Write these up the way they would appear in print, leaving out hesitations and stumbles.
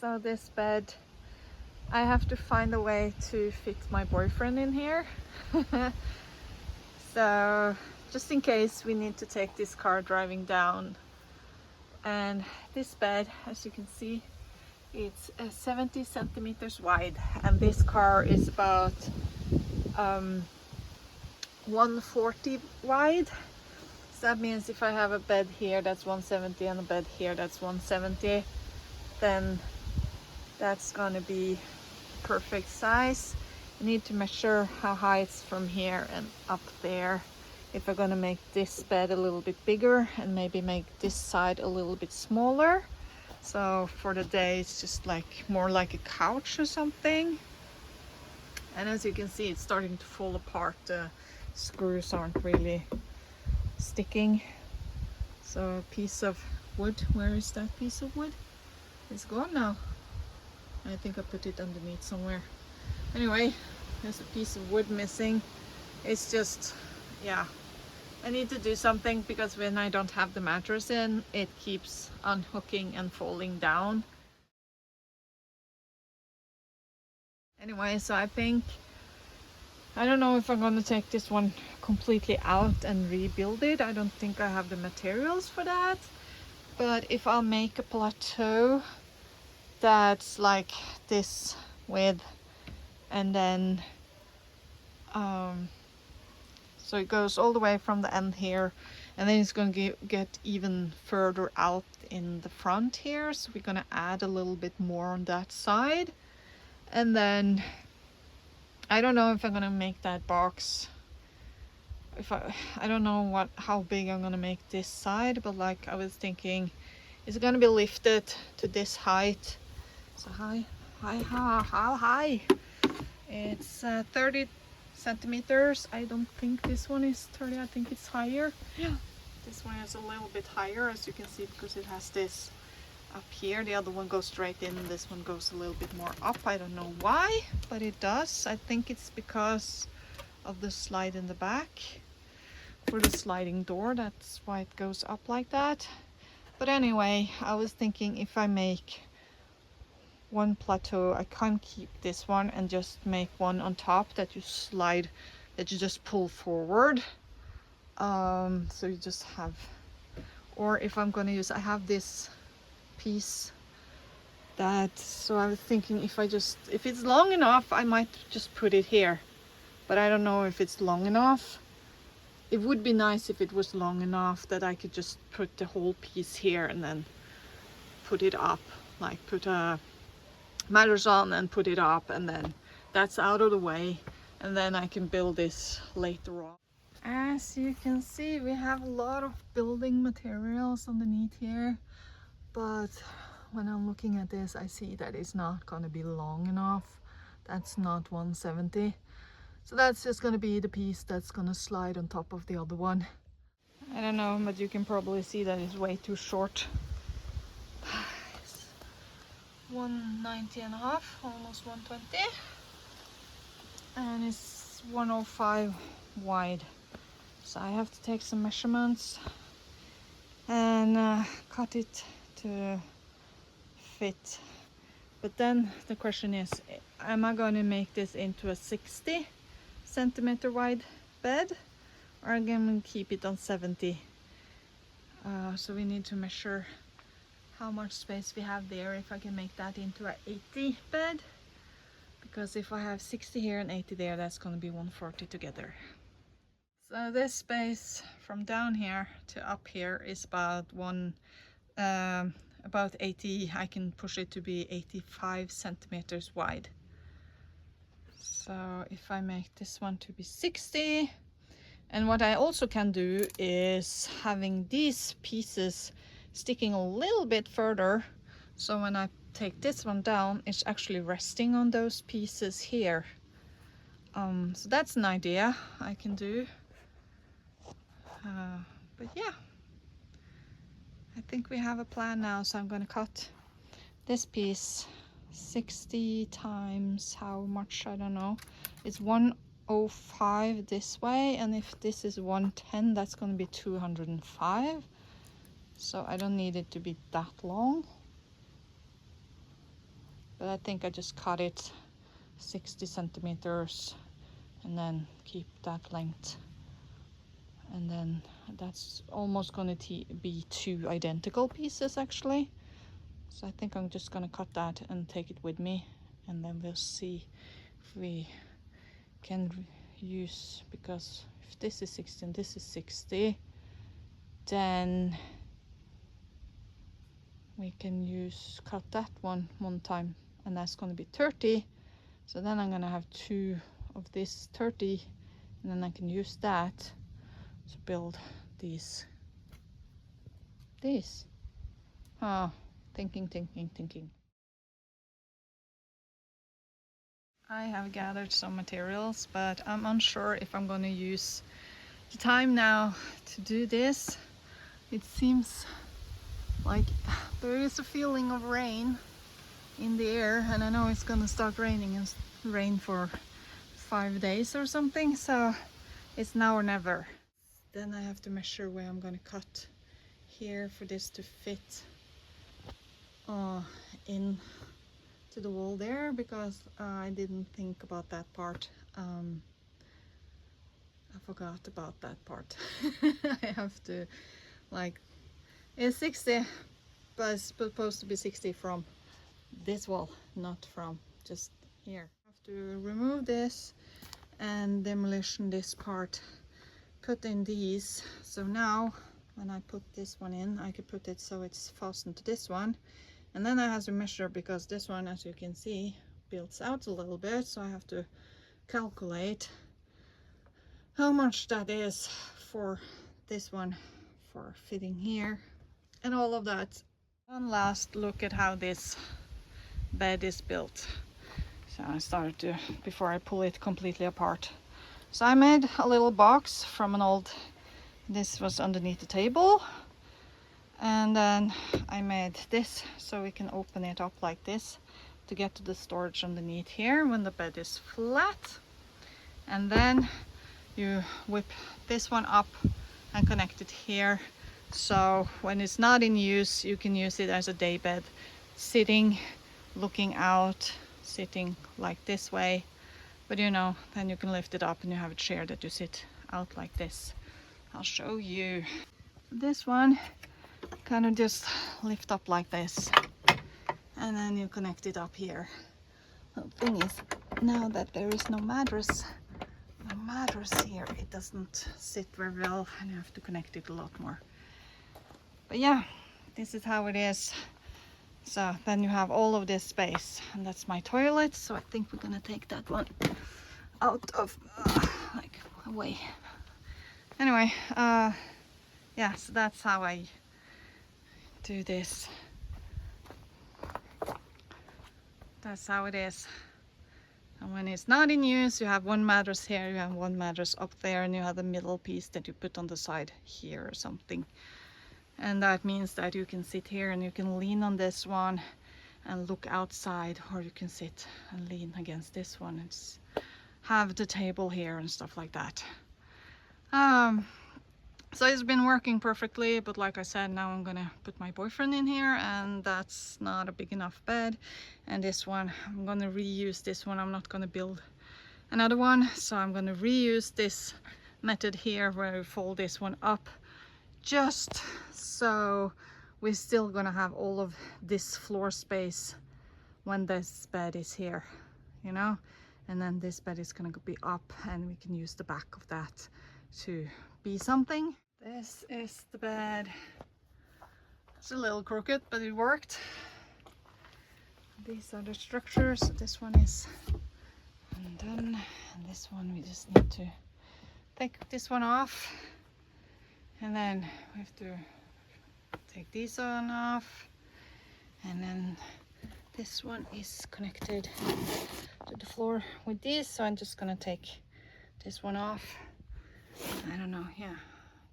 So this bed, I have to find a way to fit my boyfriend in here. So just in case we need to take this car driving down. And this bed, as you can see, it's 70 centimeters wide, and this car is about 140 wide. So that means if I have a bed here that's 170 and a bed here that's 170, then that's gonna be perfect size. You need to measure how high it's from here and up there. If we're gonna make this bed a little bit bigger and maybe make this side a little bit smaller. So for the day it's just like more like a couch or something. And as you can see, it's starting to fall apart. The screws aren't really sticking. So a piece of wood, where is that piece of wood? It's gone now. I think I put it underneath somewhere. Anyway, there's a piece of wood missing. It's just, yeah, I need to do something because when I don't have the mattress in, it keeps unhooking and falling down. Anyway, so I think, I don't know if I'm gonna take this one completely out and rebuild it. I don't think I have the materials for that. But if I'll make a plateau that's like this width, and then so it goes all the way from the end here, and then it's going to get even further out in the front here, so we're going to add a little bit more on that side. And then I don't know if I'm going to make that box, if I don't know how big I'm going to make this side, but like I was thinking, it's going to be lifted to this height. So how high? It's 30 centimeters. I don't think this one is 30. I think it's higher. Yeah, this one is a little bit higher, as you can see, because it has this up here. The other one goes straight in, this one goes a little bit more up. I don't know why, but it does. I think it's because of the slide in the back for the sliding door. That's why it goes up like that. But anyway, I was thinking if I make one plateau, I can't keep this one and just make one on top that you slide, that you just pull forward. So you just have, or if I'm gonna use, I have this piece that, so I was thinking if it's long enough, I might just put it here, but I don't know if it's long enough. It would be nice if it was long enough that I could just put the whole piece here and then put it up, like put a mattress on and put it up, and then that's out of the way, and then I can build this later on. As you can see, we have a lot of building materials underneath here, but when I'm looking at this, I see that it's not going to be long enough. That's not 170, so that's just going to be the piece that's going to slide on top of the other one. I don't know, but you can probably see that it's way too short. 190 and a half, almost 120, and it's 105 wide. So I have to take some measurements and cut it to fit. But then the question is, am I going to make this into a 60 centimeter wide bed, or am I going to keep it on 70? So we need to measure how much space we have there, if I can make that into an 80 bed, because if I have 60 here and 80 there, that's going to be 140 together. So this space from down here to up here is about about 80, I can push it to be 85 centimeters wide. So if I make this one to be 60, and what I also can do is having these pieces sticking a little bit further, so when I take this one down, it's actually resting on those pieces here. So that's an idea I can do. But yeah, I think we have a plan now. So I'm going to cut this piece 60 times how much, I don't know. It's 105 this way, and if this is 110, that's going to be 205. So I don't need it to be that long. but I think I just cut it 60 centimeters and then keep that length, and then that's almost going to be 2 identical pieces actually. So I think I'm just going to cut that and take it with me, and then we'll see if we can use, because if this is 60 and this is 60, then we can cut that one time, and that's going to be 30. So then I'm going to have 2 of this 30, and then I can use that to build these. Thinking. I have gathered some materials, but I'm unsure if I'm going to use the time now to do this. It seems like there is a feeling of rain in the air, and I know it's going to start raining and rain for 5 days or something, so it's now or never. Then I have to measure where I'm going to cut here for this to fit in to the wall there, because I didn't think about that part. I forgot about that part. I have to, like, it's 60, but it's supposed to be 60 from this wall, not from just here. I have to remove this and demolition this part, put in these. So now when I put this one in, I could put it so it's fastened to this one, and then I have to measure, because this one, as you can see, builds out a little bit, so I have to calculate how much that is for this one for fitting here and all of that. One last look at how this bed is built. So I started to, before I pull it completely apart. So I made a little box from an old, this was underneath the table, and then I made this so we can open it up like this to get to the storage underneath here when the bed is flat. And then you whip this one up and connect it here, so when it's not in use you can use it as a day bed, sitting, looking out, sitting like this way. But you know, then you can lift it up and you have a chair that you sit out like this. I'll show you. This one kind of just lift up like this, and then you connect it up here. The thing is, now that there is no mattress here, it doesn't sit very well, and you have to connect it a lot more. But yeah, this is how it is. So then you have all of this space, and that's my toilet. So I think we're gonna take that one out of like away. Anyway, yeah, so that's how I do this. That's how it is. And when it's not in use, you have one mattress here, you have one mattress up there, and you have the middle piece that you put on the side here or something. And that means that you can sit here and you can lean on this one and look outside, or you can sit and lean against this one and have the table here and stuff like that. So it's been working perfectly, but like I said, now I'm gonna put my boyfriend in here, and that's not a big enough bed. And this one, I'm gonna reuse this one. I'm not gonna build another one, so I'm gonna reuse this method here where we fold this one up, just so we're still gonna have all of this floor space when this bed is here, you know. And then this bed is gonna be up, and we can use the back of that to be something. This is the bed. It's a little crooked, but it worked. These are the structures. This one is undone, and this one we just need to take this one off, and then we have to take these on off, and then this one is connected to the floor with this, so I'm just gonna take this one off. I don't know, yeah,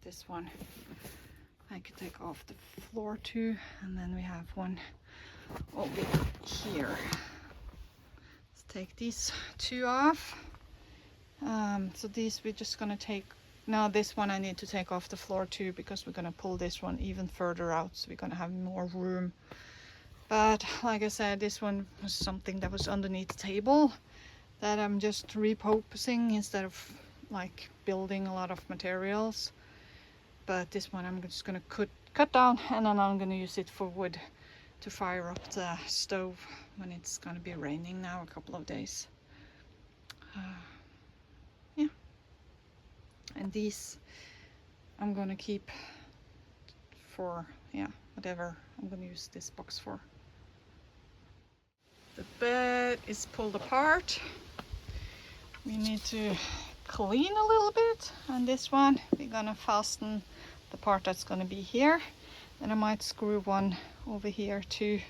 this one I could take off the floor too, and then we have one over here. Let's take these two off. So these we're just gonna take. Now this one I need to take off the floor too, because we're gonna pull this one even further out, so we're gonna have more room But like I said, this one was something that was underneath the table that I'm just repurposing instead of like building a lot of materials. But this one I'm just gonna cut down, and then I'm gonna use it for wood to fire up the stove when it's gonna be raining now a couple of days. Yeah, and these I'm gonna keep for, yeah, whatever I'm gonna use this box for. The bed is pulled apart. We need to clean a little bit, and this one we're gonna fasten the part that's gonna be here, and I might screw one over here too.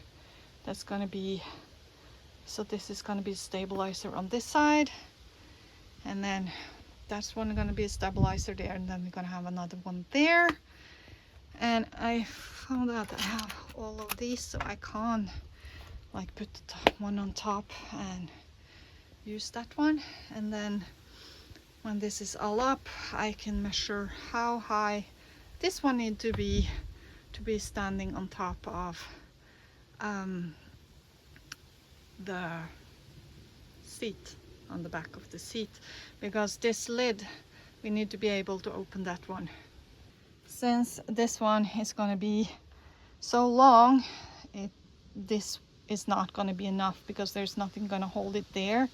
That's gonna be, so this is gonna be a stabilizer on this side, and then that's one gonna be a stabilizer there, and then we're gonna have another one there. And I found out I have all of these, so I can't like put the one on top and use that one. And then when this is all up, I can measure how high this one needs to be standing on top of the seat, on the back of the seat, because this lid, we need to be able to open that one. Since this one is going to be so long, this is not going to be enough, because there's nothing going to hold it there.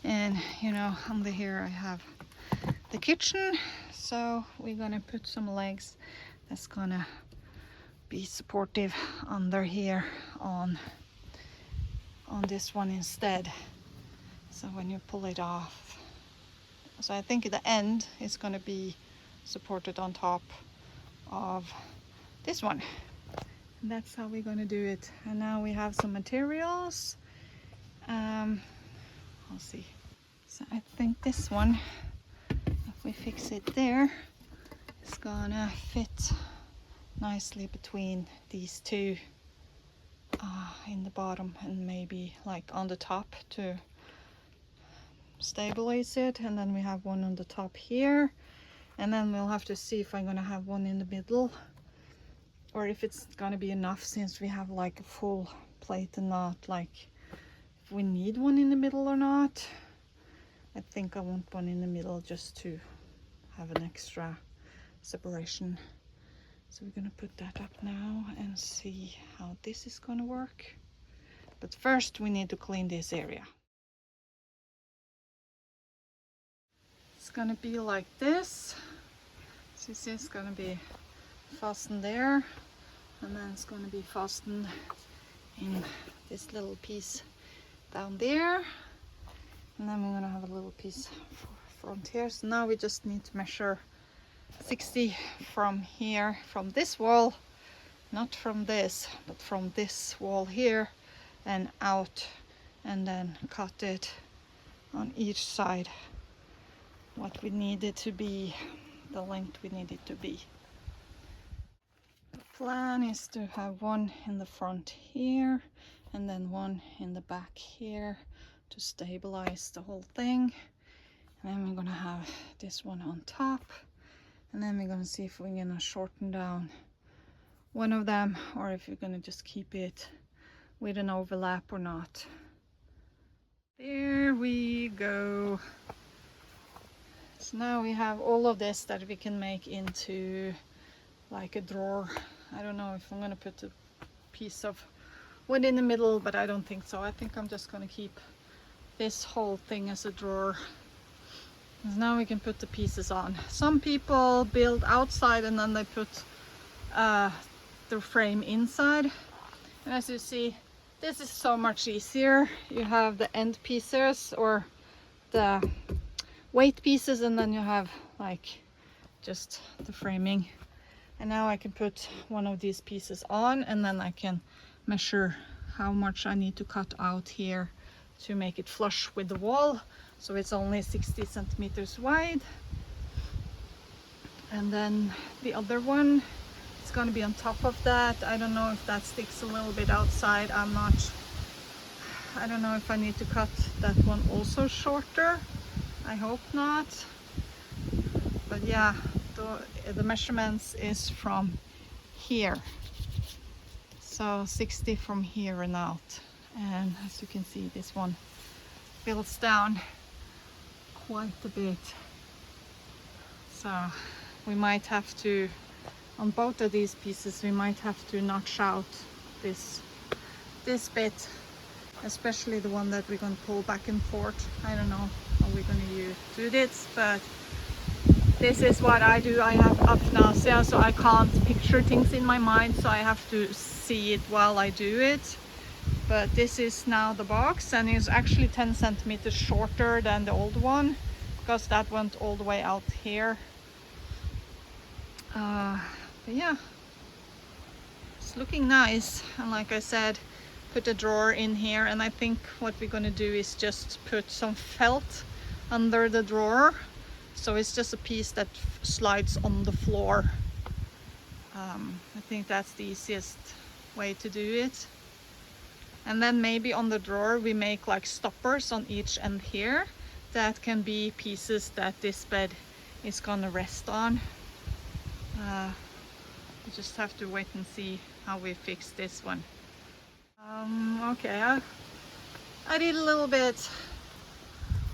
And you know, under here I have the kitchen, so we're going to put some legs that's going to be supportive under here on this one instead. So when you pull it off, so I think at the end it's going to be supported on top of this one. And that's how we're going to do it. And now we have some materials. I'll see. So I think this one, if we fix it there, it's gonna fit nicely between these two in the bottom, and maybe like on the top to stabilize it. And then we have one on the top here, and then we'll have to see if I'm gonna have one in the middle, or if it's gonna be enough, since we have like a full plate, and not like if we need one in the middle or not. I think I want one in the middle just to have an extra separation. So we're gonna put that up now and see how this is gonna work. But first we need to clean this area. It's gonna be like this. So you see, it's gonna be fastened there, and then it's gonna be fastened in this little piece down there. And then we're gonna have a little piece for front here. So now we just need to measure 60 from here, from this wall, not from this, but from this wall here and out, and then cut it on each side what we need it to be, the length we need it to be. The plan is to have one in the front here, and then one in the back here to stabilize the whole thing. And then we're gonna have this one on top, and then we're gonna see if we're gonna shorten down one of them, or if we're gonna just keep it with an overlap or not. There we go. So now we have all of this that we can make into like a drawer. I don't know if I'm gonna put a piece of wood in the middle, but I don't think so. I think I'm just gonna keep this whole thing as a drawer. And now we can put the pieces on. Some people build outside and then they put the frame inside. And as you see, this is so much easier. You have the end pieces or the weight pieces, and then you have like just the framing. And now I can put one of these pieces on, and then I can measure how much I need to cut out here to make it flush with the wall, so it's only 60 centimeters wide. And then the other one is going to be on top of that. I don't know if that sticks a little bit outside. I don't know if I need to cut that one also shorter. I hope not. But yeah, the measurements is from here. So So 60 from here and out. And as you can see, this one builds down quite a bit. So we might have to, on both of these pieces, we might have to notch out this bit, especially the one that we're going to pull back and forth. I don't know how we're going to do this, but this is what I do. I have apnea, so I can't picture things in my mind, so I have to see it while I do it. But this is now the box, and it's actually 10 centimeters shorter than the old one, because that went all the way out here. But yeah, it's looking nice. And like I said, put a drawer in here, and I think what we're gonna do is just put some felt under the drawer, so it's just a piece that slides on the floor. I think that's the easiest way to do it. And then maybe on the drawer we make like stoppers on each end here that can be pieces that this bed is gonna rest on. We just have to wait and see how we fix this one. Okay, I did a little bit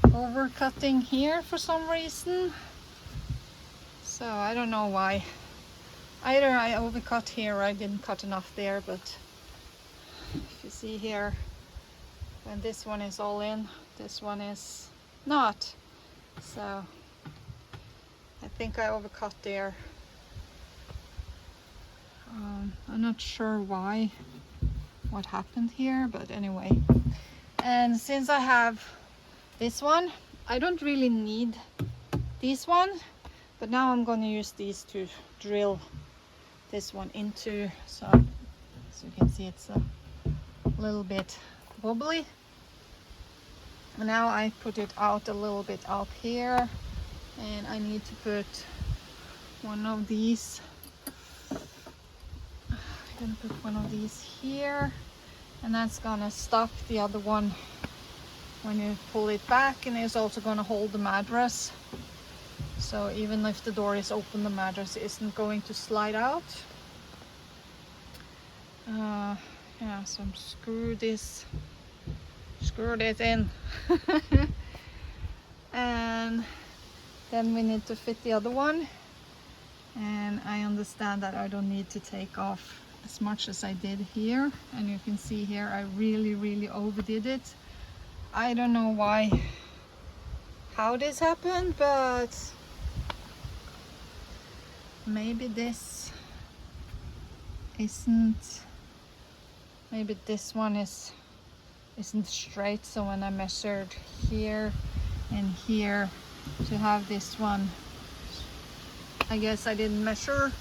overcutting here for some reason, so I don't know why. Either I overcut here or I didn't cut enough there, but if you see here, when this one is all in, this one is not, so I think I overcut there. I'm not sure why, what happened here, but anyway. And since I have this one, I don't really need this one, but now I'm going to use these to drill this one into, so as you can see, it's a little bit wobbly. And now I put it out a little bit out here, and I need to put one of these. I'm gonna put one of these here, and that's gonna stop the other one when you pull it back, and it's also gonna hold the mattress. So even if the door is open, the mattress isn't going to slide out. Yeah, so screw this in. And then we need to fit the other one, and I understand that I don't need to take off as much as I did here, and you can see here I really overdid it. I don't know how this happened, but maybe this isn't, maybe this one isn't straight, so when I measured here and here to have this one, I guess I didn't measure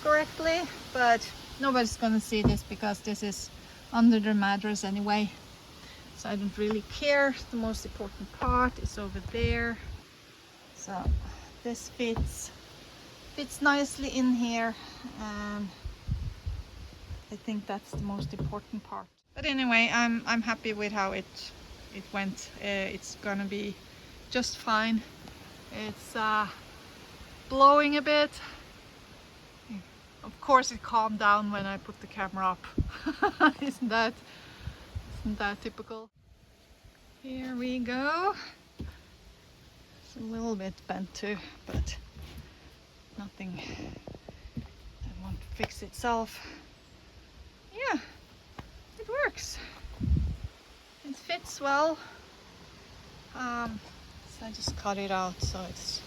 correctly, but nobody's gonna see this because this is under the mattress anyway, so I don't really care. The most important part is over there, so this fits nicely in here, and I think that's the most important part. But anyway, I'm happy with how it went. It's gonna be just fine. It's blowing a bit. Of course it calmed down when I put the camera up. Isn't that typical? Here we go. It's a little bit bent too, but nothing that won't fix itself. Yeah, it works. It fits well. So I just cut it out, so it's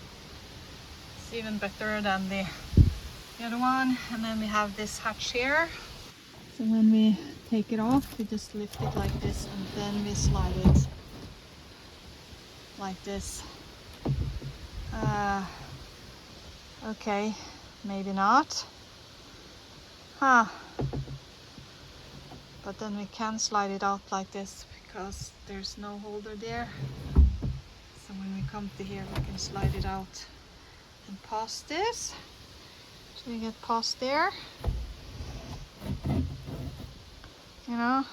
even better than the other one. And then we have this hatch here, so when we take it off, we just lift it like this, and then we slide it like this. Okay, maybe not, but then we can slide it out like this because there's no holder there, so when we come to here we can slide it out and past this. So we get past there, you know,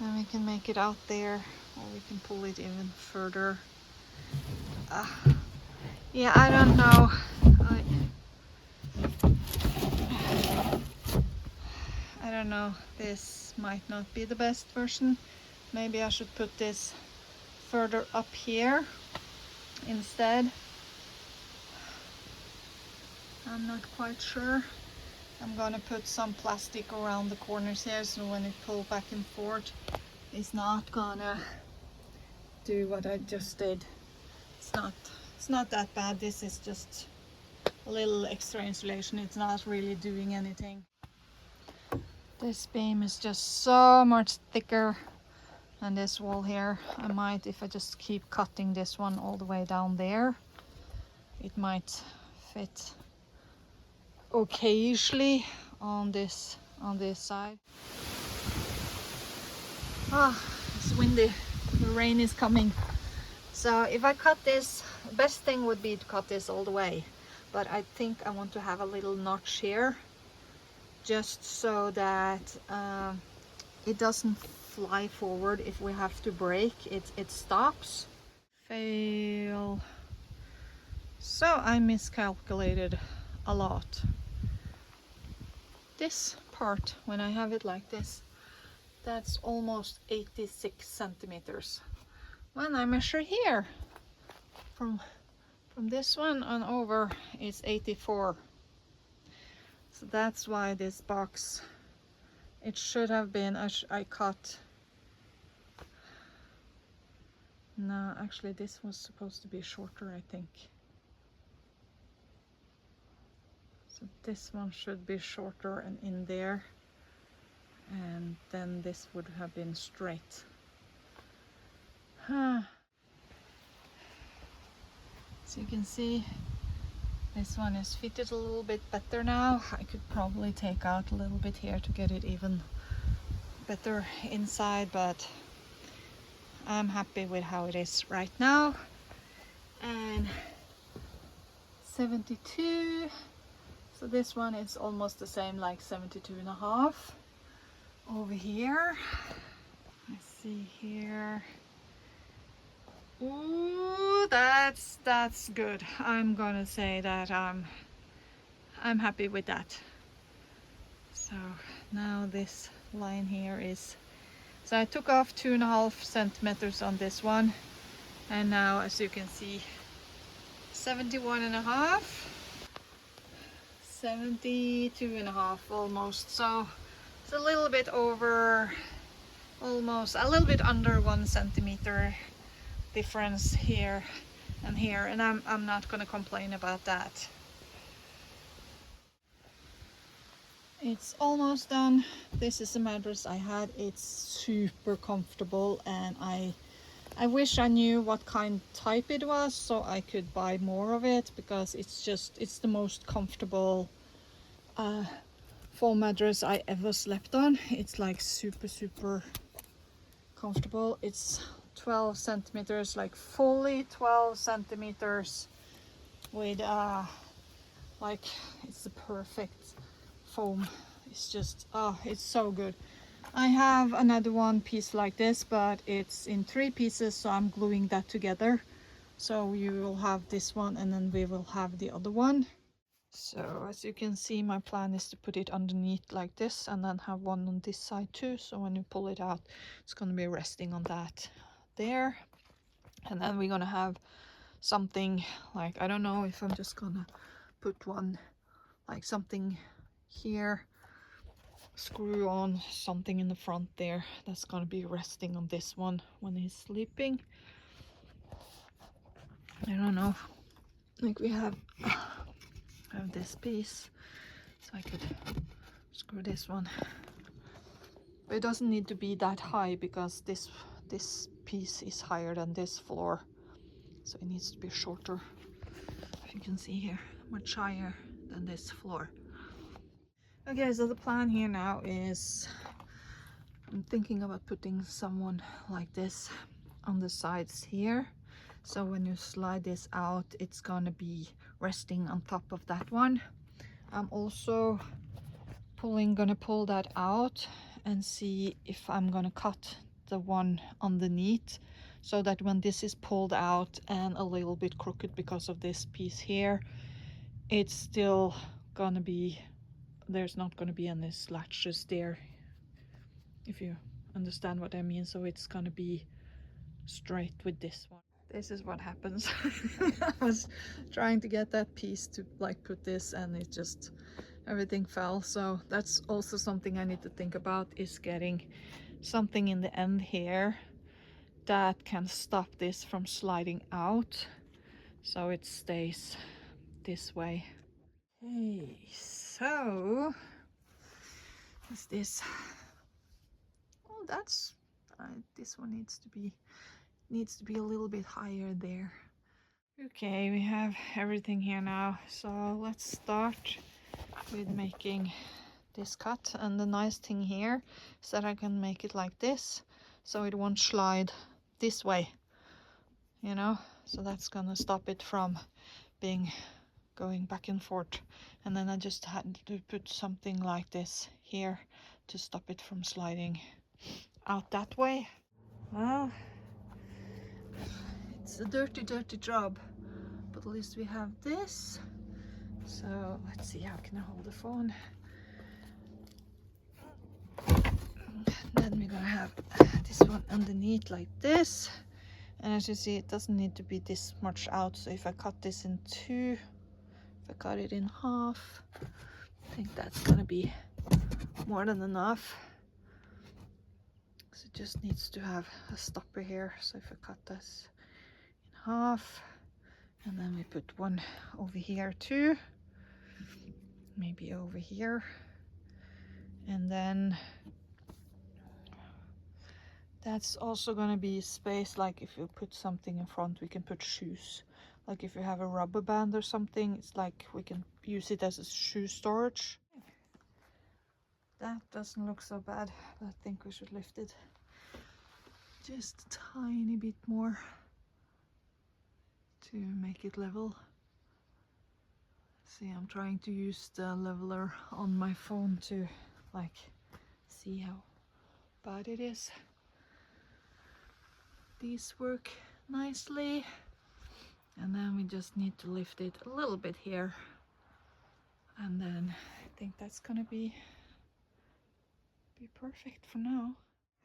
and we can make it out there, or we can pull it even further. Yeah, I don't know. I don't know, this might not be the best version. Maybe I should put this further up here instead. I'm not quite sure. I'm gonna put some plastic around the corners here, so when it pulls back and forth, it's not gonna do what I just did. It's not that bad. This is just a little extra insulation. It's not really doing anything. This beam is just so much thicker than this wall here. I might, if I just keep cutting this one all the way down there, it might fit occasionally on this side. Ah, it's windy. The rain is coming. So if I cut this, the best thing would be to cut this all the way. But I think I want to have a little notch here, just so that it doesn't fly forward. If we have to brake, it stops. Fail. So I miscalculated a lot. This part, when I have it like this, that's almost 86 centimeters. When I measure here, from this one on over, is 84. So that's why this box, it should have been, I cut, no, actually this was supposed to be shorter, I think. So this one should be shorter and in there, and then this would have been straight. So you can see this one is fitted a little bit better now. I could probably take out a little bit here to get it even better inside, but I'm happy with how it is right now. And 72, so this one is almost the same, like 72.5 over here. Let's see here. Ooh, that's good. I'm gonna say that I'm happy with that. So now this line here is, so I took off 2.5 centimeters on this one, and now as you can see, 71.5, 72.5 almost. So it's a little bit over, almost a little bit under 1 centimeter difference here and here, and I'm not gonna complain about that. It's almost done. This is the mattress I had. It's super comfortable, and I wish I knew what kind type it was so I could buy more of it, because it's the most comfortable foam mattress I ever slept on. It's like super comfortable. It's 12 centimeters, like fully 12 centimeters with like, it's the perfect foam. It's just, oh, it's so good. I have another one piece like this, but it's in 3 pieces, so I'm gluing that together. So you will have this one, and then we will have the other one. So as you can see, my plan is to put it underneath like this, and then have one on this side too. So when you pull it out, it's going to be resting on that there. And then we're gonna have something like, I don't know if I'm just gonna put one like something here, screw on something in the front there that's gonna be resting on this one when he's sleeping. I don't know, like we have this piece, so I could screw this one, but it doesn't need to be that high, because this piece is higher than this floor, so it needs to be shorter. If you can see here, much higher than this floor. Okay, so the plan here now is, I'm thinking about putting someone like this on the sides here, so when you slide this out, it's gonna be resting on top of that one. I'm also gonna pull that out and see if I'm gonna cut the one underneath, so that when this is pulled out and a little bit crooked because of this piece here, it's still gonna be there's not going to be any slatches there, if you understand what I mean. So it's going to be straight with this one. This is what happens. I was trying to get that piece to like put this, and it just, everything fell. So that's also something I need to think about, is getting something in the end here that can stop this from sliding out, so it stays this way. Okay, so what's this? Oh, that's this one needs to be a little bit higher there. Okay, we have everything here now, so let's start with making this cut. And the nice thing here is that I can make it like this, so it won't slide this way, you know, so that's gonna stop it from going back and forth. And then I just had to put something like this here to stop it from sliding out that way. Well, it's a dirty job, but at least we have this. So let's see, how can I hold the phone? Then we're gonna have this one underneath like this, and as you see, it doesn't need to be this much out. So if I cut this in two, if I cut it in half, I think that's gonna be more than enough. So it just needs to have a stopper here. So if I cut this in half, and then we put one over here too, maybe over here, and then that's also going to be space, like if you put something in front, we can put shoes. Like if you have a rubber band or something, it's like we can use it as a shoe storage. That doesn't look so bad, but I think we should lift it just a tiny bit more to make it level. See, I'm trying to use the leveler on my phone to like see how bad it is. These work nicely, and then we just need to lift it a little bit here, and then I think that's gonna be perfect for now.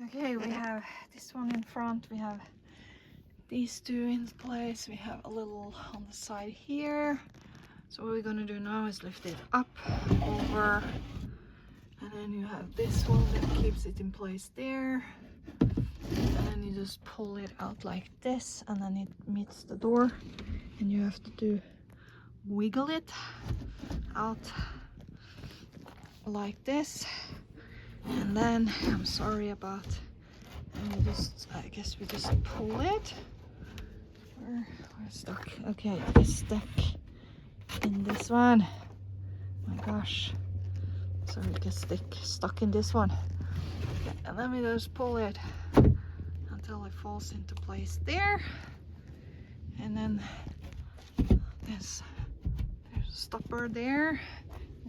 Okay, we have this one in front, we have these two in place, we have a little on the side here. So what we're gonna do now is lift it up, over, and then you have this one that keeps it in place there. And then you just pull it out like this, and then it meets the door, and you have to wiggle it out like this. And then I'm sorry about, and I guess we just pull it. We're stuck. Okay, it's stuck in this one. My gosh, so it gets stuck in this one. Okay, and then we just pull it until it falls into place there, and then there's a stopper there.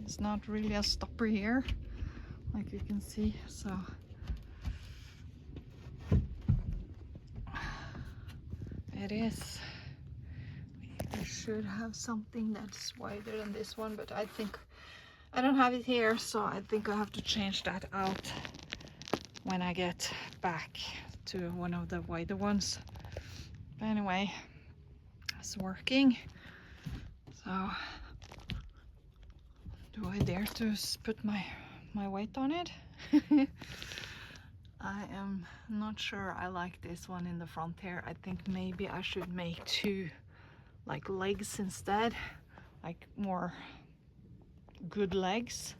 It's not really a stopper here, like you can see, so it is. We should have something that's wider than this one, but I think I don't have it here, so I think I have to change that out when I get back to one of the wider ones. But anyway, it's working. So do I dare to put my weight on it? I am not sure I like this one in the front here. I think maybe I should make two like legs instead, like more good legs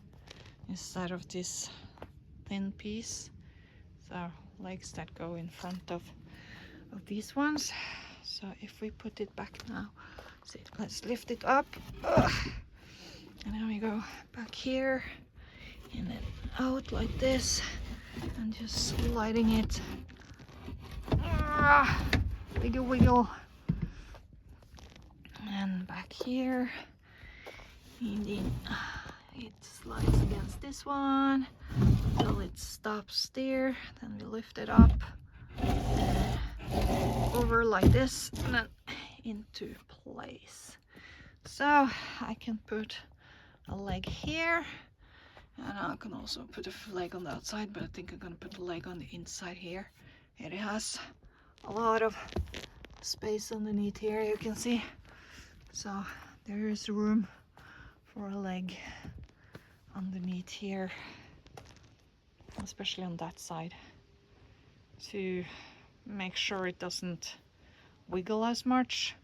instead of this thin piece. So legs that go in front of these ones. So if we put it back now, see, let's lift it up. And then we go back here and then out like this, and just sliding it. Wiggle wiggle, and back here, and then it slides against this one until it stops there. Then we lift it up over like this, and then into place. So I can put a leg here, And I can also put a leg on the outside, but I think I'm gonna put a leg on the inside here. It has a lot of space underneath here, you can see. So there is room for a leg underneath here, especially on that side, to make sure it doesn't wiggle as much.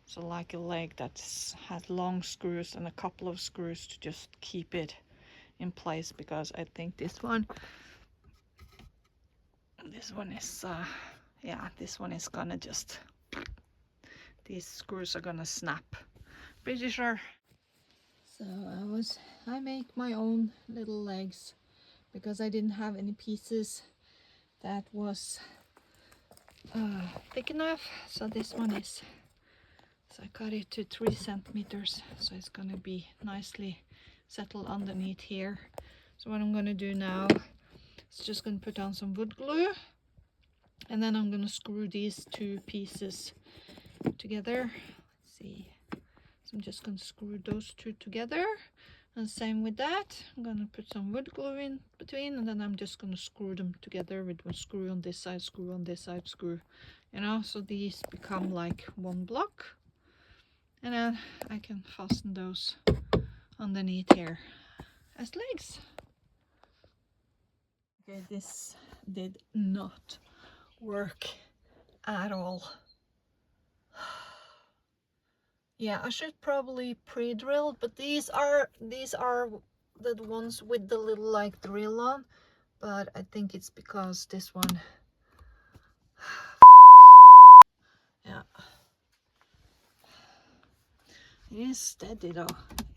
So like a leg that has long screws and a couple of screws to just keep it in place, because I think this one is yeah, this one is gonna just, these screws are gonna snap, pretty sure. So I make my own little legs because I didn't have any pieces that was thick enough. So this one is, so I cut it to 3 centimeters, so it's gonna be nicely settled underneath here. So what I'm gonna do now is just gonna put on some wood glue, and then I'm gonna screw these 2 pieces together. Let's see. So I'm just gonna screw those 2 together, and same with that. I'm gonna put some wood glue in between, and then I'm just gonna screw them together with one screw on this side, screw on this side, screw, you know, so these become like one block. And then I can fasten those underneath here as legs. Okay, this did not work at all. Yeah, I should probably pre-drill, but these are the ones with the little like drill on, but I think it's because this one yeah, it is steady though.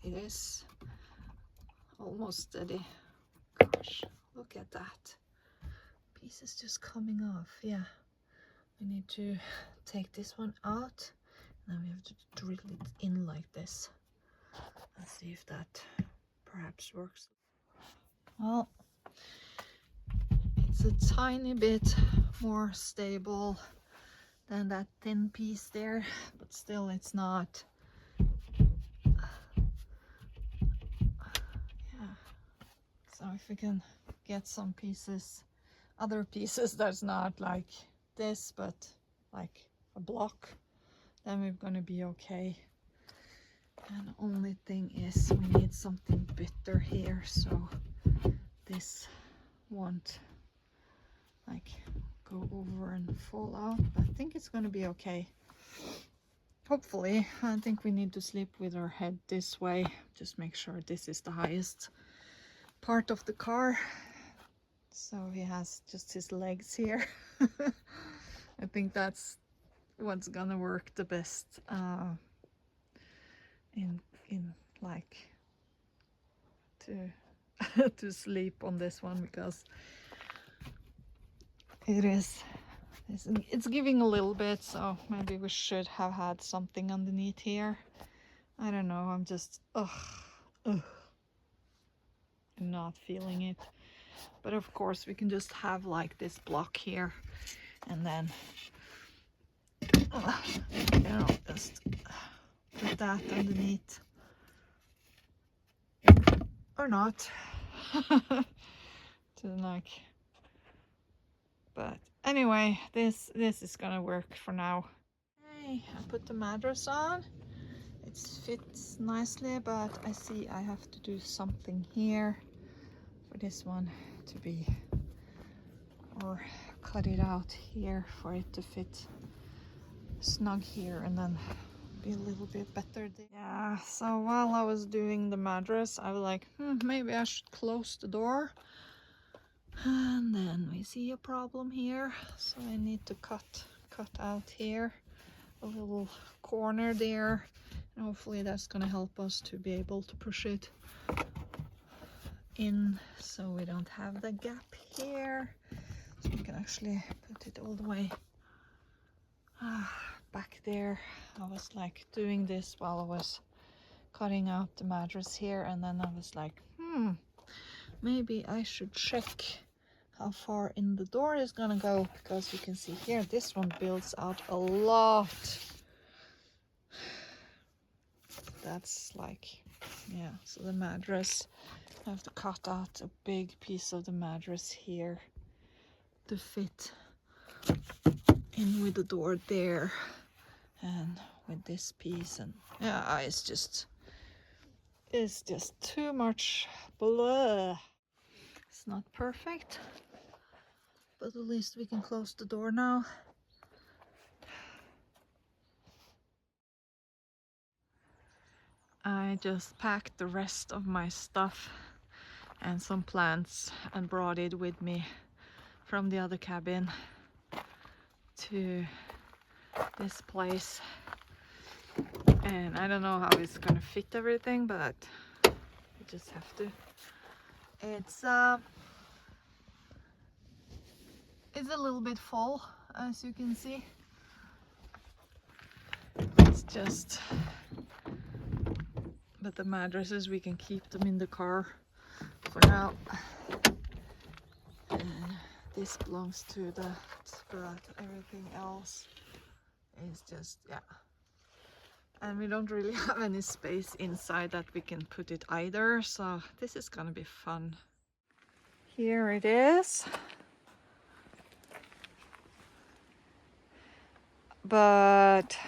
It is almost steady. Gosh, look at that. Piece is just coming off. Yeah, we need to take this one out. Now we have to drill it in like this. Let's see if that perhaps works. Well, it's a tiny bit more stable than that thin piece there, but still it's not. Yeah. So if we can get some pieces, other pieces that's not like this, but like a block, then we're gonna be okay. And the only thing is we need something bitter here, so this won't like go over and fall out. But I think it's gonna be okay. Hopefully. I think we need to sleep with our head this way. Just make sure this is the highest part of the car. So he has just his legs here. I think that's what's gonna work the best in like to to sleep on this one, because it's giving a little bit, so maybe we should have had something underneath here. I don't know, I'm just I'm not feeling it. But of course we can just have like this block here, and then you know, just put that underneath, or not. To like, but anyway, this is gonna work for now. Okay, I put the mattress on. It fits nicely, but I see I have to do something here for this one to be, or cut it out here for it to fit snug here, and then be a little bit better. Yeah, so while I was doing the mattress, I was like, maybe I should close the door. And then we see a problem here, so I need to cut out here a little corner there, and hopefully that's gonna help us to be able to push it in, so we don't have the gap here, so we can actually put it all the way back there. I was like doing this while I was cutting out the mattress here, and then I was like, maybe I should check how far in the door is gonna go, because you can see here this one builds out a lot. That's like Yeah, so the mattress, I have to cut out a big piece of the mattress here to fit in with the door there and with this piece, and yeah, it's just too much blah. It's not perfect, but at least we can close the door now. I just packed the rest of my stuff and some plants and brought it with me from the other cabin to this place, and I don't know how it's gonna fit everything, but we just have to. It's a little bit full, as you can see. It's just, but the mattresses, we can keep them in the car for now. And this belongs to that, but everything else is just, yeah. And we don't really have any space inside that we can put it either, so this is gonna be fun. Here it is. But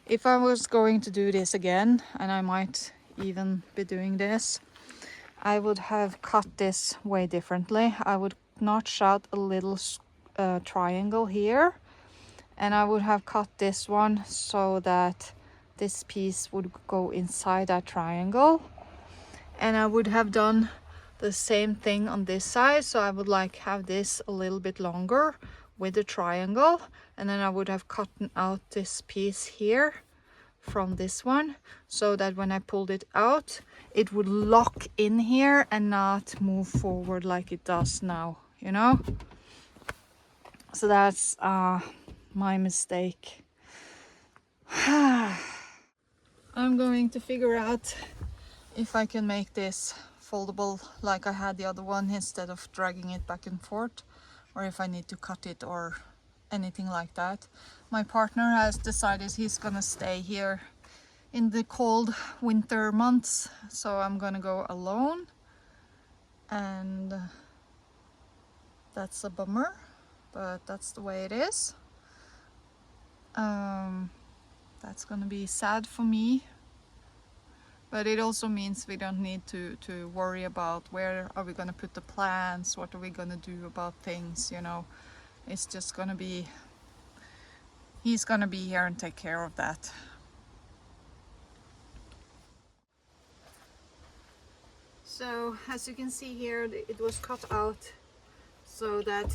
if I was going to do this again, and I might even be doing this, I would have cut this way differently. I would notch out a little triangle here, and I would have cut this one so that this piece would go inside that triangle, and I would have done the same thing on this side. So I would like have this a little bit longer with the triangle, and then I would have cut out this piece here from this one so that when I pulled it out, it would lock in here and not move forward like it does now, you know. So that's my mistake. I'm going to figure out if I can make this foldable like I had the other one instead of dragging it back and forth, or if I need to cut it or anything like that. My partner has decided he's gonna stay here in the cold winter months, so I'm gonna go alone, and that's a bummer, but that's the way it is. That's gonna be sad for me, but it also means we don't need to worry about where are we gonna put the plants, what are we gonna do about things, you know. It's just gonna be, he's gonna be here and take care of that. So as you can see here, it was cut out so that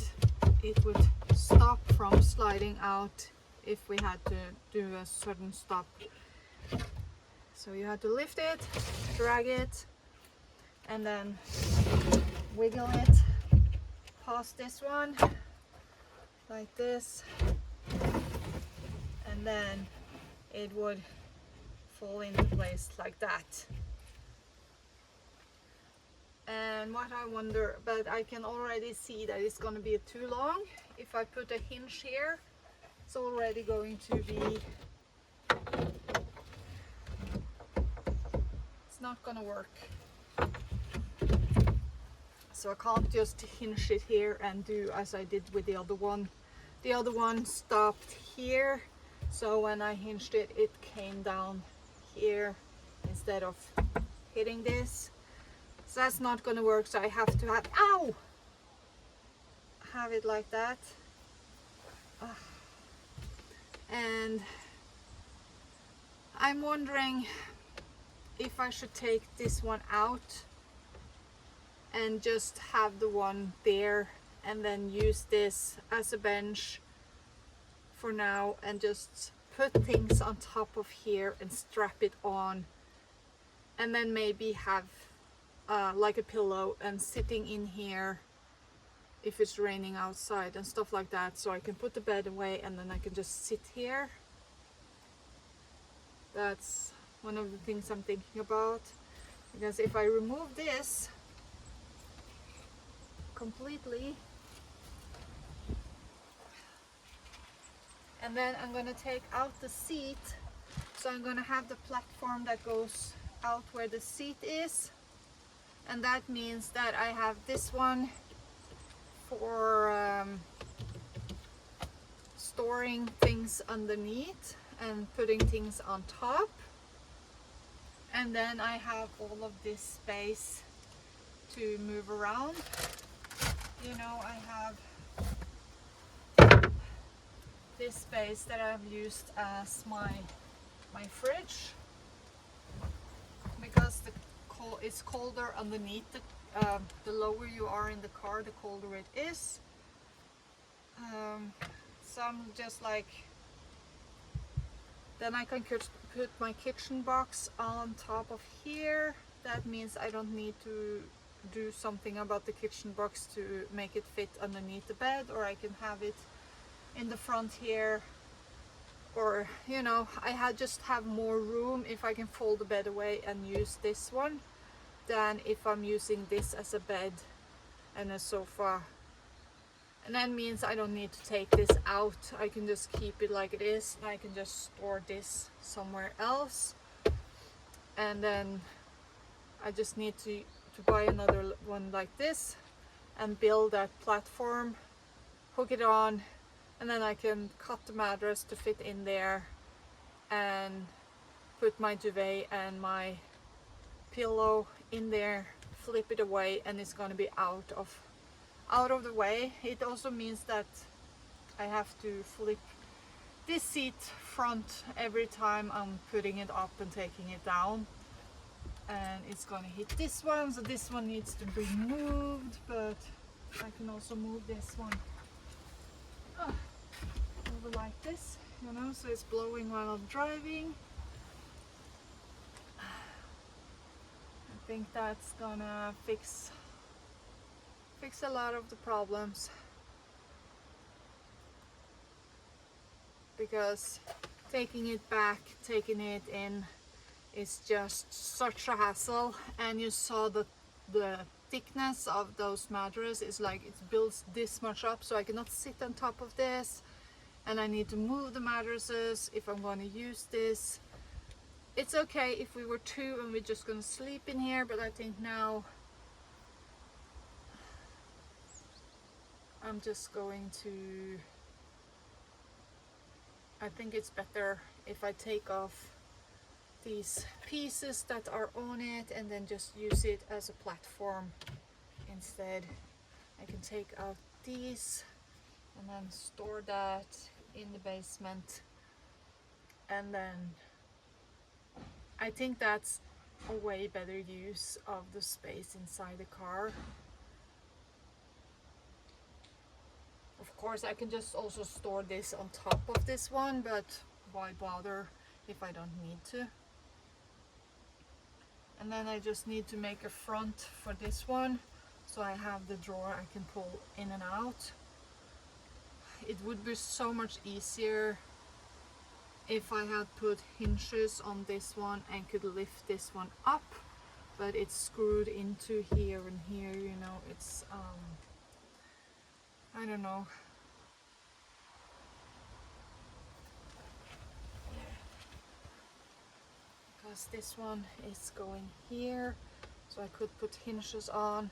it would stop from sliding out if we had to do a certain stop. So you had to lift it, drag it, and then wiggle it past this one like this, and then it would fall into place like that. And what I wonder, but I can already see that it's going to be too long. If I put a hinge here, it's already going to be, it's not going to work. So I can't just hinge it here and do as I did with the other one. The other one stopped here, so when I hinged it, it came down here instead of hitting this. So that's not going to work, so I have to have, ow! Have it like that. And I'm wondering if I should take this one out and just have the one there and then use this as a bench for now and just put things on top of here and strap it on, and then maybe have like a pillow and sitting in here if it's raining outside and stuff like that, so I can put the bed away and then I can just sit here. That's one of the things I'm thinking about, because if I remove this completely, and then I'm gonna take out the seat, so I'm gonna have the platform that goes out where the seat is, and that means that I have this one for storing things underneath and putting things on top, and then I have all of this space to move around. You know, I have this space that I've used as my fridge, because it's colder underneath. The lower you are in the car, the colder it is. So I'm just like, then I can put my kitchen box on top of here. That means I don't need to do something about the kitchen box to make it fit underneath the bed, or I can have it in the front here, or you know, just have more room if I can fold the bed away and use this one than if I'm using this as a bed and a sofa. And that means I don't need to take this out. I can just keep it like it is. I can just store this somewhere else, and then I just need to buy another one like this and build that platform, hook it on, and then I can cut the mattress to fit in there and put my duvet and my pillow in there, flip it away, and it's going to be out of the way. It also means that I have to flip this seat front every time I'm putting it up and taking it down, and it's going to hit this one, so this one needs to be moved, but I can also move this one over like this, you know, so it's blowing while I'm driving. I think that's gonna fix a lot of the problems, because taking it back, taking it in is just such a hassle. And you saw the thickness of those mattresses is like, it builds this much up, so I cannot sit on top of this, and I need to move the mattresses if I'm going to use this. It's okay if we were two and we're just going to sleep in here, but I think now I'm just going to, I think it's better if I take off these pieces that are on it and then just use it as a platform instead. I can take out these and then store that in the basement, and then I think that's a way better use of the space inside the car. Of course, I can just also store this on top of this one, but why bother if I don't need to? And then I just need to make a front for this one, so I have the drawer I can pull in and out. It would be so much easier if I had put hinges on this one and could lift this one up, but it's screwed into here and here, you know. It's I don't know. Because this one is going here, so I could put hinges on.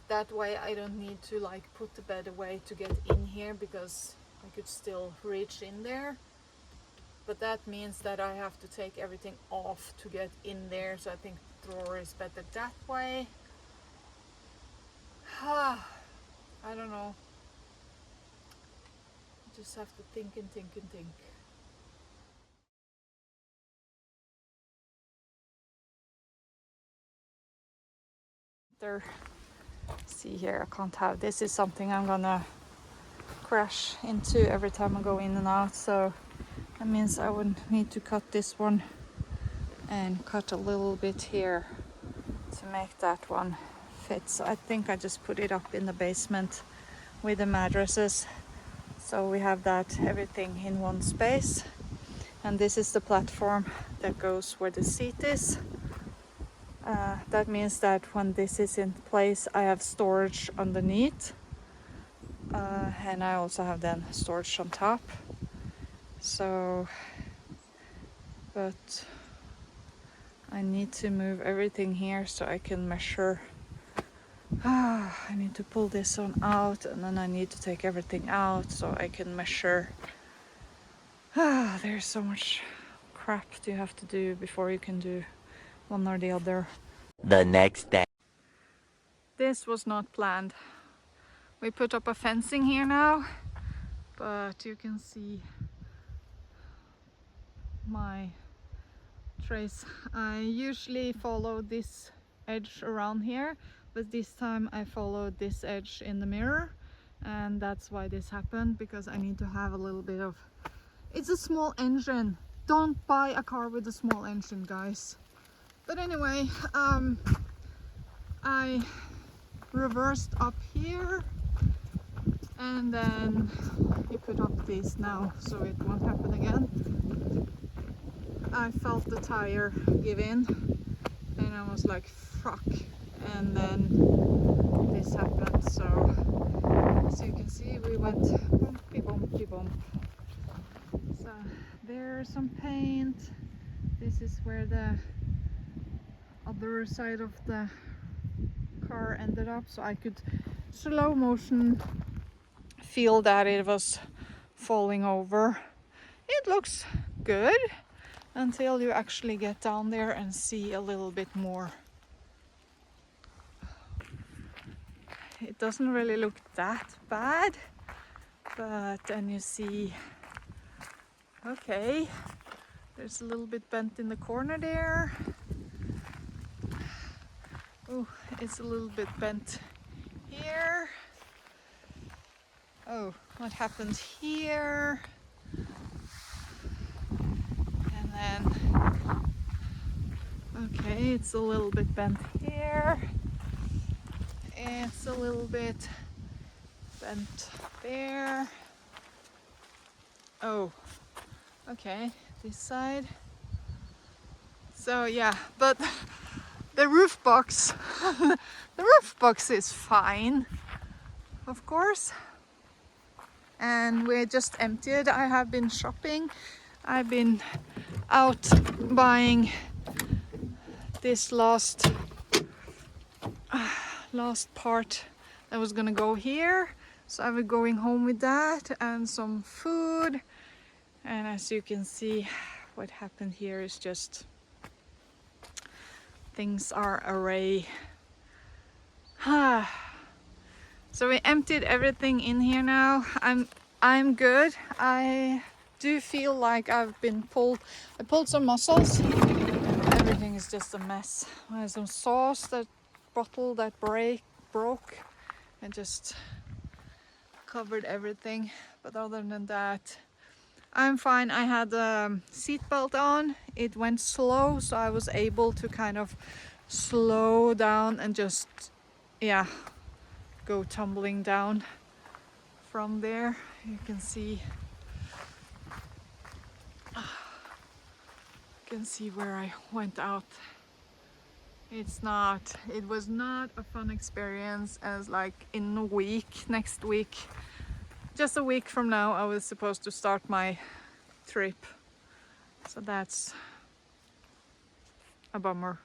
That way I don't need to like put the bed away to get in here, because I could still reach in there. But that means that I have to take everything off to get in there, so I think the drawer is better that way. I don't know. Just have to think and think and think. There, see here, I can't have this. Is something I'm gonna crash into every time I go in and out, so that means I would need to cut this one and cut a little bit here to make that one fit. So I think I just put it up in the basement with the mattresses, so we have that everything in one space. And this is the platform that goes where the seat is. That means that when this is in place, I have storage underneath, and I also have then storage on top. So, but I need to move everything here so I can measure. I need to pull this one out, and then I need to take everything out so I can measure. There's so much crap you have to do before you can do one or the other. The next day. This was not planned. We put up a fencing here now, but you can see my trace. I usually follow this edge around here, but this time I followed this edge in the mirror, and that's why this happened, because I need to have a little bit of... It's a small engine. Don't buy a car with a small engine, guys. But anyway, I reversed up here, and then you put up this now so it won't happen again. I felt the tire give in, and I was like, fuck, and then this happened. So as you can see, we went bumpy bumpy bump. So there's some paint. This is where the other side of the car ended up, so I could slow motion feel that it was falling over. It looks good until you actually get down there and see a little bit more. It doesn't really look that bad, but then you see, okay, there's a little bit bent in the corner there. Oh, it's a little bit bent here. Oh, what happened here? And then, okay, it's a little bit bent here. It's a little bit bent there. Oh, okay, this side. So yeah, but the roof box, the roof box is fine, of course. And we just emptied. I have been shopping. I've been out buying this last part that was gonna go here. So I was going home with that and some food. And as you can see, what happened here is just things are array. So we emptied everything in here now. I'm good. I do feel like I've been pulled. I pulled some muscles. Everything is just a mess. I had some sauce, that bottle that broke, and just covered everything. But other than that, I'm fine. I had a seatbelt on. It went slow, so I was able to kind of slow down and just, yeah, go tumbling down from there. You can see where I went out. It was not a fun experience. As like in a week, next week, just a week from now, I was supposed to start my trip. So that's a bummer.